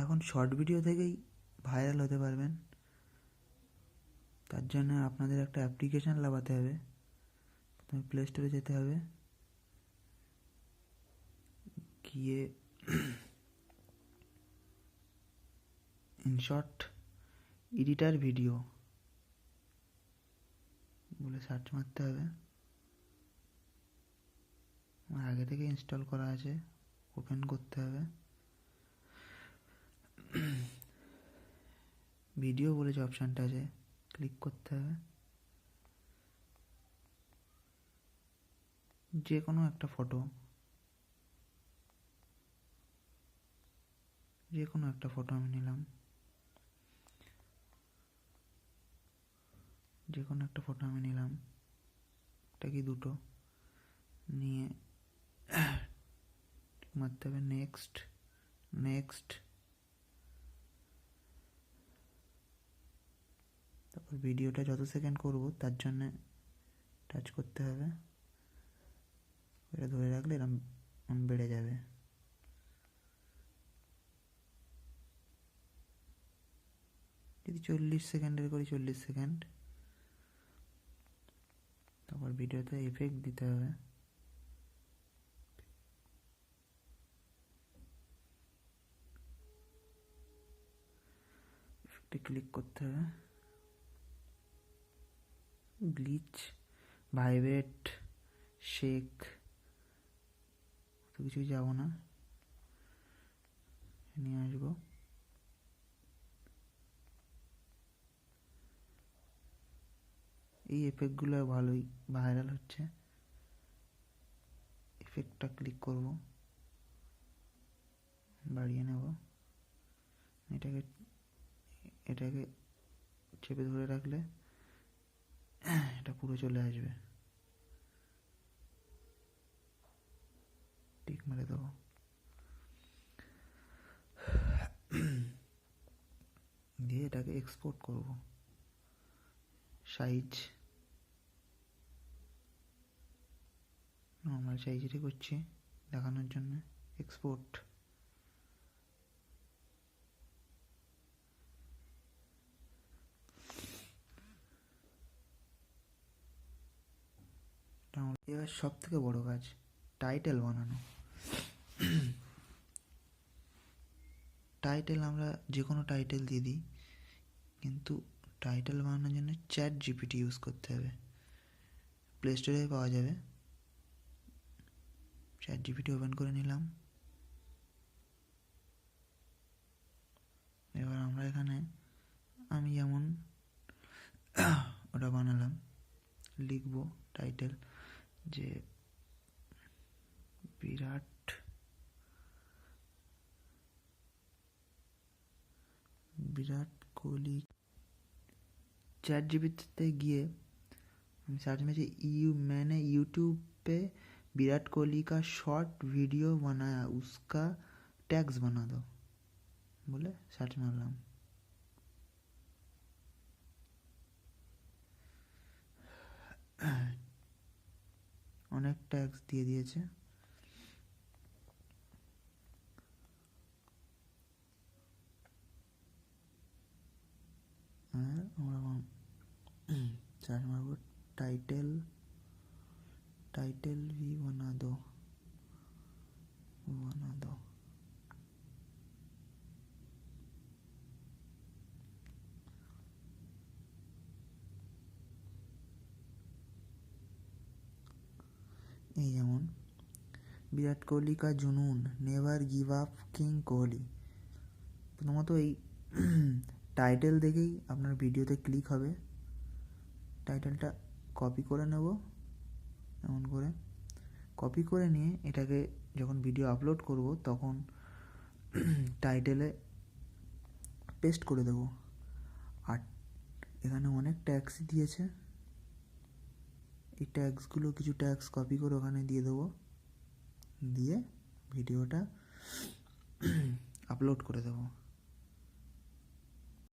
এখন short video থেকেই viral হতে পারবেন। তার জন্য আপনাদের একটা অ্যাপ্লিকেশান লাগাতে হবে। প্রথমে প্লে স্টোরে যেতে হবে, গিয়ে ইনশর্ট এডিটার ভিডিও বলে সার্চ মারতে হবে। আমার আগে থেকে ইনস্টল করা আছে, ওপেন করতে হবে। ভিডিও বলে যে অপশানটা আছে, ক্লিক করতে হবে। যে কোনো একটা ফটো, আমি নিলাম। এটা কি দুটো নিয়ে মারতে হবে নেক্সট। তারপর ভিডিওটা যত সেকেন্ড করব তার জন্যে টাচ করতে হবে। এটা ধরে রাখলে এরকম বেড়ে যাবে। যদি 40 সেকেন্ডের করি 40 সেকেন্ড। তারপর ভিডিওতে এফেক্ট দিতে হবে। এফেক্টে ক্লিক করতে হবে। গ্লিচ, ভাইব্রেট, শেক, তো কিছুই যাব না, নিয়ে আসবো। এই এফেক্টগুলো ভালোই ভাইরাল হচ্ছে। এফেক্টটা ক্লিক করব, বাড়িয়ে নেব। এটাকে চেপে ধরে রাখলে এটা পুরো চলে আসবে। টিক মেরে দেবো। দিয়ে এটাকে এক্সপোর্ট করব। সাইজ নর্মাল সাইজেরই করছি দেখানোর জন্য। এক্সপোর্ট। এবার সব থেকে বড় কাজ, টাইটেল বানানো। টাইটেল আমরা যে কোনো টাইটেল দিয়ে দিই, কিন্তু টাইটেল বানানোর জন্য ChatGPT ইউজ করতে হবে। প্লে স্টোরে পাওয়া যাবে। ChatGPT ওপেন করে নিলাম। এবার আমরা এখানে আমি যেমন ওটা বানালাম, লিখব টাইটেল যে বিরাট কোহলি। ChatGPT গিয়ে আমি सार्च में मैंने यूट्यूब पे विराट कोहली का शॉर्ट वीडियो बनाया, उसका टैग्स बना दो बोले सार्च मारलाम। অনেক ট্যাগস দিয়ে দিয়েছে। আর আমরা সার্চ মারব টাইটেল भी बना दो। এই যেমন বিরাট কোহলি কা জুনুন, never give up king Kohli. প্রথমত এই টাইটেল দেখেই আপনার ভিডিওতে ক্লিক হবে। টাইটেলটা কপি করে নেব, এমন করে কপি করে নিয়ে এটাকে যখন ভিডিও আপলোড করব তখন টাইটেলে পেস্ট করে দেব। আর এখানে অনেক ট্যাগস দিয়েছে, এই ট্যাগসগুলো কিছু ট্যাগস কপি করে ওখানে দিয়ে দেবো, দিয়ে ভিডিওটা আপলোড করে দেবো।